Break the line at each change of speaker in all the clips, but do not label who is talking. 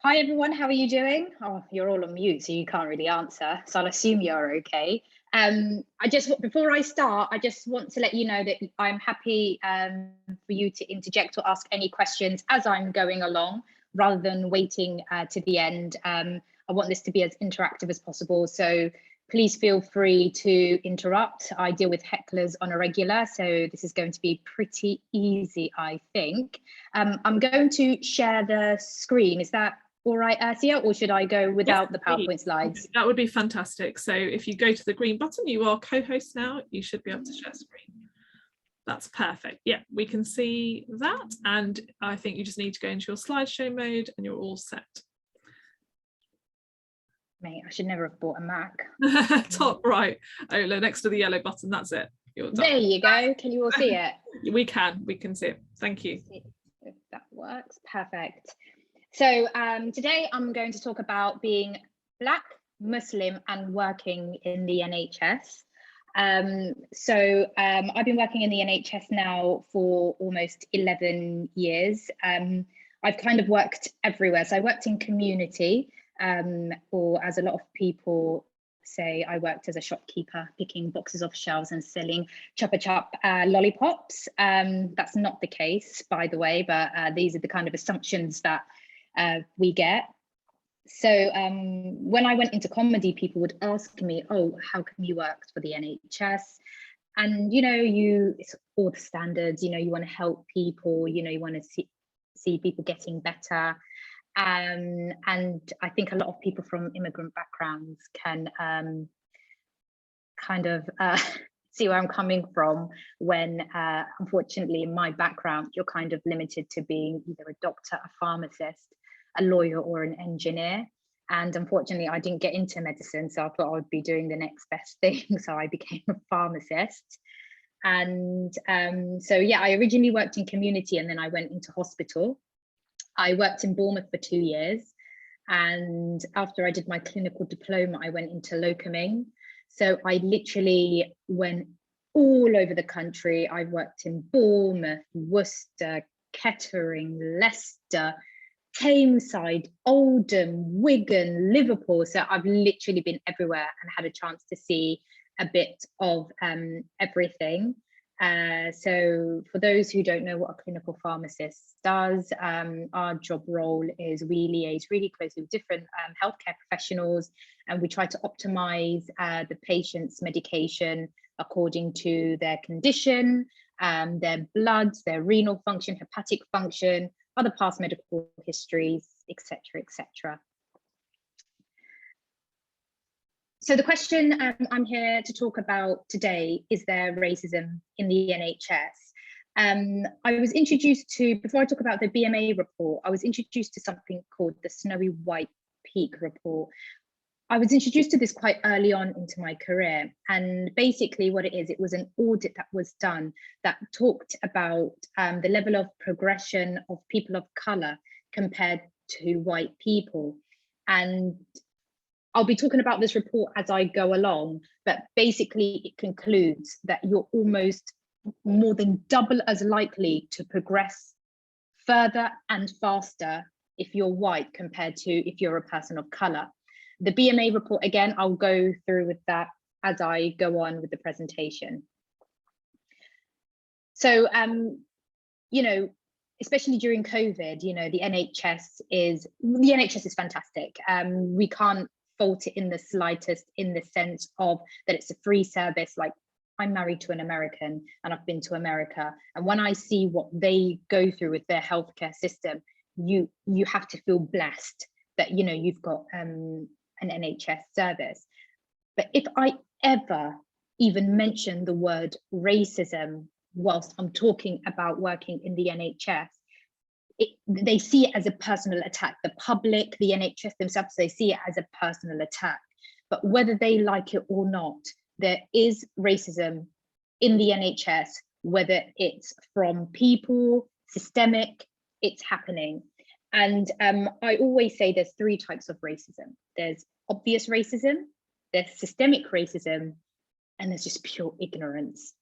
Hi everyone, how are you doing? Oh, you're all on mute, so you can't really answer. So I'll assume you're okay. Before I start, I just want to let you know that I'm happy for you to interject or ask any questions as I'm going along, rather than waiting to the end. I want this to be as interactive as possible, so please feel free to interrupt. I deal with hecklers on a regular, so this is going to be pretty easy, I think. I'm going to share the screen. Is that all right, Ursula, or should I go without the PowerPoint slides?
That would be fantastic. So if you go to the green button, you are co-host now, you should be able to share screen. That's perfect. Yeah, we can see that. And I think you just need to go into your slideshow mode and you're all set.
Mate, I should never have bought a Mac.
Top right, Ola, next to the yellow button, that's it. You're done.
There you go. Can you all see it?
We can see it. Thank you.
If that works, perfect. So today I'm going to talk about being Black, Muslim and working in the NHS. I've been working in the NHS now for almost 11 years. I've kind of worked everywhere. So I worked in community, or as a lot of people say, I worked as a shopkeeper, picking boxes off shelves and selling Chupa Chup lollipops. That's not the case, by the way, but these are the kind of assumptions that we get. So when I went into comedy, people would ask me, oh, how come you worked for the NHS? And, it's all the standards, you want to help people, you want to see people getting better. And I think a lot of people from immigrant backgrounds can see where I'm coming from when, unfortunately, in my background, you're kind of limited to being either a doctor, a pharmacist, a lawyer or an engineer. And unfortunately, I didn't get into medicine, so I thought I would be doing the next best thing. So I became a pharmacist. And I originally worked in community and then I went into hospital. I worked in Bournemouth for 2 years. And after I did my clinical diploma, I went into locuming. So I literally went all over the country. I worked in Bournemouth, Worcester, Kettering, Leicester, Tameside, Oldham, Wigan, Liverpool. So I've literally been everywhere and had a chance to see a bit of everything. So for those who don't know what a clinical pharmacist does, our job role is we liaise really closely with different healthcare professionals, and we try to optimize the patient's medication according to their condition, their bloods, their renal function, hepatic function, other past medical histories, etc., etc. So the question I'm here to talk about today, is there racism in the NHS? I was introduced to, before I talk about the BMA report, I was introduced to something called the Snowy White Peak report. I was introduced to this quite early on into my career, and basically what it is, it was an audit that was done that talked about the level of progression of people of colour compared to white people. And I'll be talking about this report as I go along, but basically it concludes that you're almost more than double as likely to progress further and faster if you're white compared to if you're a person of colour. The BMA report, again, I'll go through with that as I go on with the presentation. So, especially during COVID, the NHS is fantastic. We can't fault it in the slightest, in the sense of that it's a free service. Like, I'm married to an American and I've been to America, and when I see what they go through with their healthcare system, you have to feel blessed that you've got an NHS service. But if I ever even mention the word racism whilst I'm talking about working in the NHS, they see it as a personal attack. The public, the NHS themselves, they see it as a personal attack. But whether they like it or not, there is racism in the NHS, whether it's from people, systemic, it's happening. And I always say there's 3 types of racism. There's obvious racism, there's systemic racism, and there's just pure ignorance.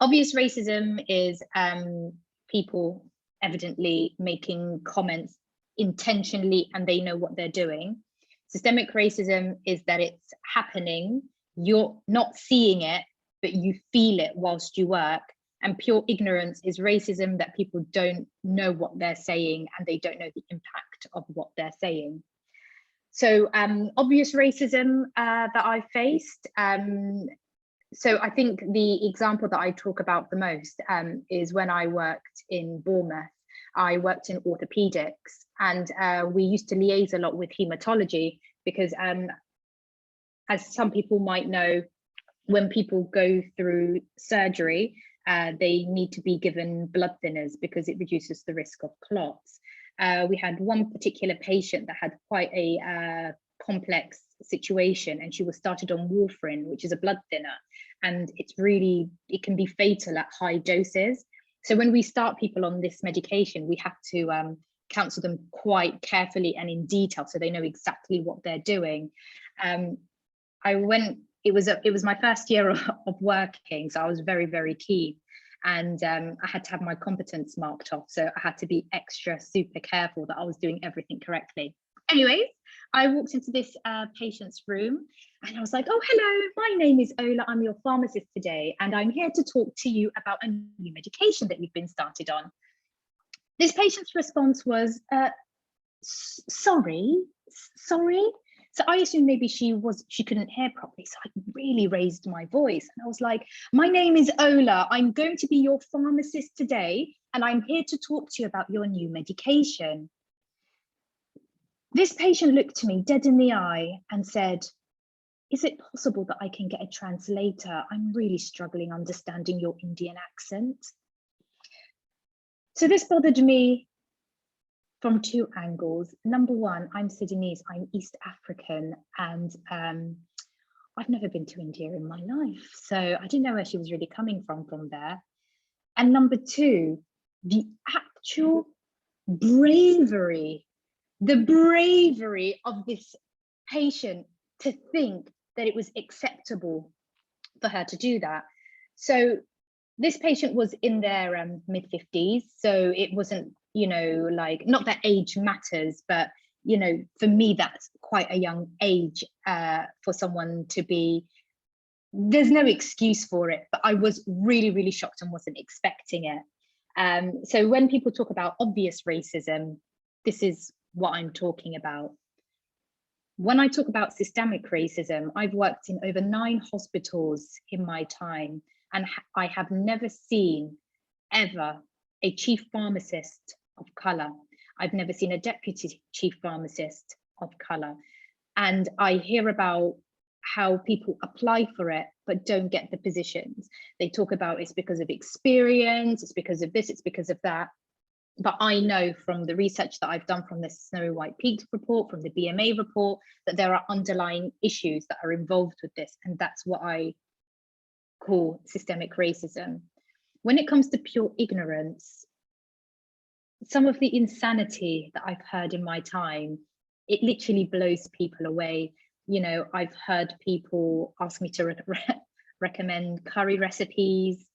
Obvious racism is people evidently making comments intentionally and they know what they're doing. Systemic racism is that it's happening, you're not seeing it, but you feel it whilst you work. And pure ignorance is racism that people don't know what they're saying and they don't know the impact of what they're saying. So obvious racism that I faced. So I think the example that I talk about the most is when I worked in Bournemouth. I worked in orthopedics, and we used to liaise a lot with hematology because as some people might know, when people go through surgery, they need to be given blood thinners because it reduces the risk of clots. We had one particular patient that had quite a complex situation, and she was started on warfarin, which is a blood thinner, and it can be fatal at high doses. So when we start people on this medication, we have to counsel them quite carefully and in detail so they know exactly what they're doing. It was my first year of working, so I was very, very keen. And I had to have my competence marked off. So I had to be extra super careful that I was doing everything correctly. Anyways, I walked into this patient's room and I was like, oh, hello, my name is Ola. I'm your pharmacist today. And I'm here to talk to you about a new medication that you've been started on. This patient's response was, sorry. So I assumed maybe she couldn't hear properly. So I really raised my voice and I was like, my name is Ola. I'm going to be your pharmacist today. And I'm here to talk to you about your new medication. This patient looked me dead in the eye and said, is it possible that I can get a translator? I'm really struggling understanding your Indian accent. So this bothered me from two angles. Number one, I'm Sudanese, I'm East African, and I've never been to India in my life. So I didn't know where she was really coming from there. And number two, the actual bravery, of this patient to think that it was acceptable for her to do that. So this patient was in their mid-50s, so it wasn't, like, not that age matters, but for me that's quite a young age for someone to be. There's no excuse for it, but I was really, really shocked and wasn't expecting it. So when people talk about obvious racism, this is what I'm talking about. When I talk about systemic racism, I've worked in over 9 hospitals in my time, and I have never seen ever a chief pharmacist of colour. I've never seen a deputy chief pharmacist of colour. And I hear about how people apply for it, but don't get the positions. They talk about it's because of experience, it's because of this, it's because of that. But I know from the research that I've done from the Snowy White Peaks report, from the BMA report, that there are underlying issues that are involved with this. And that's what I call systemic racism. When it comes to pure ignorance, some of the insanity that I've heard in my time, it literally blows people away. I've heard people ask me to recommend curry recipes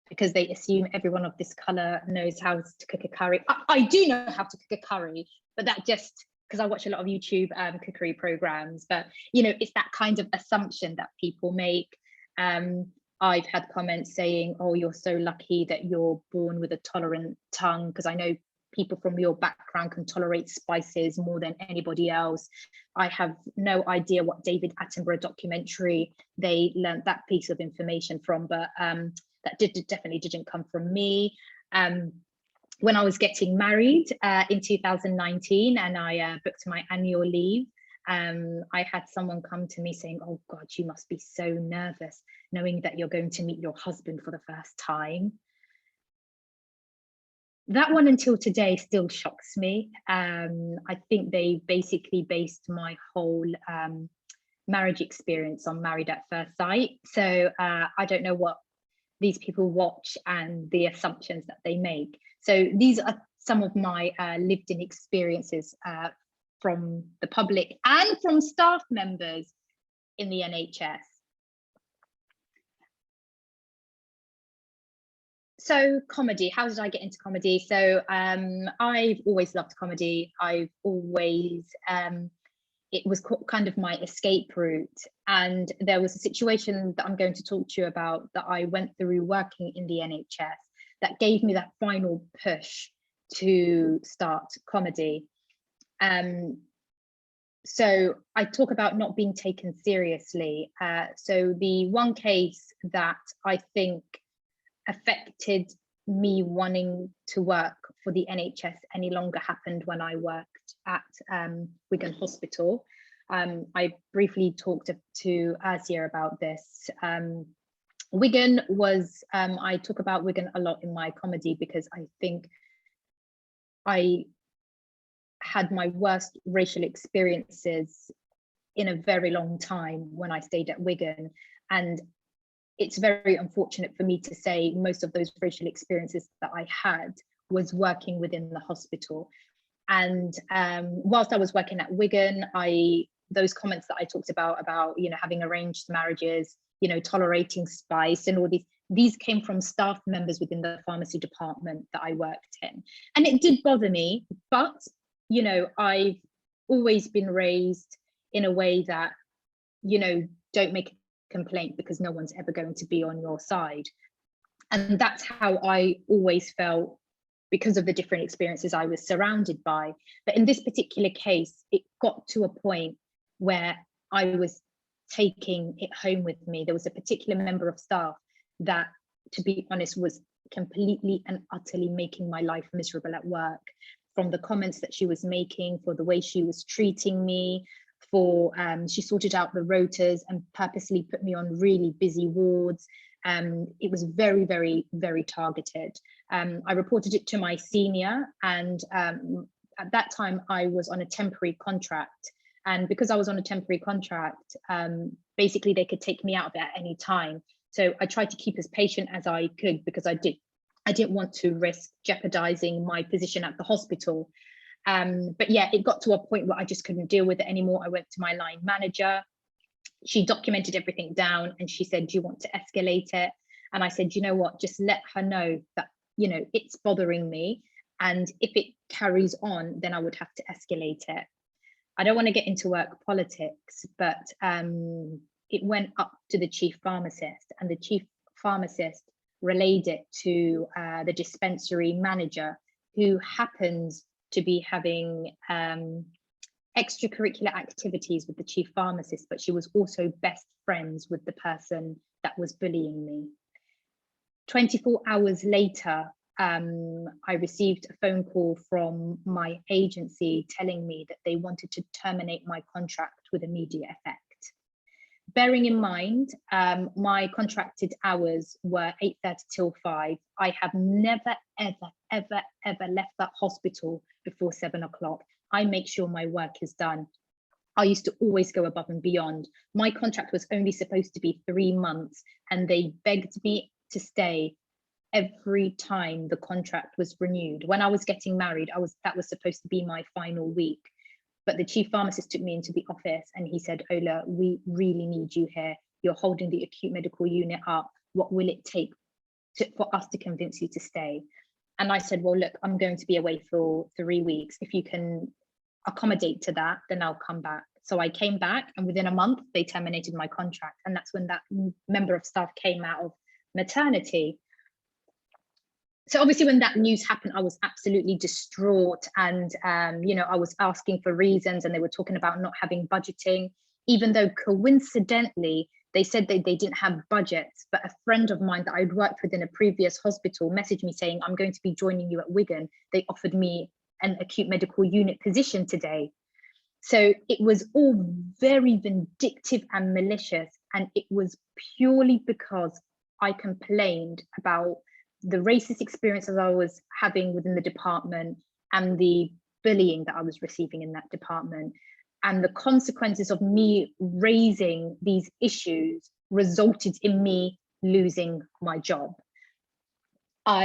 because they assume everyone of this color knows how to cook a curry. I do know how to cook a curry, but that just because I watch a lot of YouTube cookery programs, but it's that kind of assumption that people make. I've had comments saying, oh, you're so lucky that you're born with a tolerant tongue, because I know people from your background can tolerate spices more than anybody else. I have no idea what David Attenborough documentary they learned that piece of information from, but that definitely didn't come from me. When I was getting married in 2019 and I booked my annual leave, I had someone come to me saying, oh God, you must be so nervous knowing that you're going to meet your husband for the first time. That one until today still shocks me. I think they basically based my whole marriage experience on Married at First Sight. So I don't know what these people watch and the assumptions that they make. So these are some of my lived in experiences from the public and from staff members in the NHS. So comedy, how did I get into comedy? So I've always loved comedy. I've always, it was kind of my escape route. And there was a situation that I'm going to talk to you about that I went through working in the NHS that gave me that final push to start comedy. So I talk about not being taken seriously. So the one case that I think affected me wanting to work for the NHS any longer happened when I worked at Wigan Hospital. I briefly talked to Azia about this. Wigan was, I talk about Wigan a lot in my comedy because I think I had my worst racial experiences in a very long time when I stayed at Wigan. And it's very unfortunate for me to say most of those racial experiences that I had was working within the hospital. And whilst I was working at Wigan, those comments that I talked about, you know, having arranged marriages, you know, tolerating spice and all these came from staff members within the pharmacy department that I worked in. And it did bother me, but, you know, I've always been raised in a way that, you know, don't make a complaint because no one's ever going to be on your side. And that's how I always felt because of the different experiences I was surrounded by. But in this particular case, it got to a point where I was taking it home with me. There was a particular member of staff that, to be honest, was completely and utterly making my life miserable at work, from the comments that she was making, for the way she was treating me, for she sorted out the rotas and purposely put me on really busy wards. It was very, very, very targeted. I reported it to my senior, and at that time I was on a temporary contract. And because I was on a temporary contract, basically they could take me out of it at any time. So I tried to keep as patient as I could because I didn't want to risk jeopardizing my position at the hospital. But yeah, it got to a point where I just couldn't deal with it anymore. I went to my line manager. She documented everything down and she said, do you want to escalate it? And I said, you know what, just let her know that, you know, it's bothering me. And if it carries on, then I would have to escalate it. I don't want to get into work politics, but it went up to the chief pharmacist, and the chief pharmacist relayed it to the dispensary manager, who happens to be having extracurricular activities with the chief pharmacist, but she was also best friends with the person that was bullying me. 24 hours later, I received a phone call from my agency telling me that they wanted to terminate my contract with immediate effect. Bearing in mind, my contracted hours were 8:30 till 5. I have never, ever, ever, ever left that hospital before 7 o'clock. I make sure my work is done. I used to always go above and beyond. My contract was only supposed to be 3 months, and they begged me to stay every time the contract was renewed. When I was getting married, that was supposed to be my final week. But the chief pharmacist took me into the office and he said, Ola, we really need you here. You're holding the acute medical unit up. What will it take for us to convince you to stay? And I said, well, look, I'm going to be away for 3 weeks. If you can accommodate to that, then I'll come back. So I came back, and within a month, they terminated my contract. And that's when that member of staff came out of maternity. So obviously when that news happened, I was absolutely distraught, and you know, I was asking for reasons, and they were talking about not having budgeting, even though coincidentally they said they didn't have budgets. But a friend of mine that I'd worked with in a previous hospital messaged me saying, I'm going to be joining you at Wigan. They offered me an acute medical unit position today. So it was all very vindictive and malicious, and it was purely because I complained about the racist experiences I was having within the department and the bullying that I was receiving in that department. And the consequences of me raising these issues resulted in me losing my job.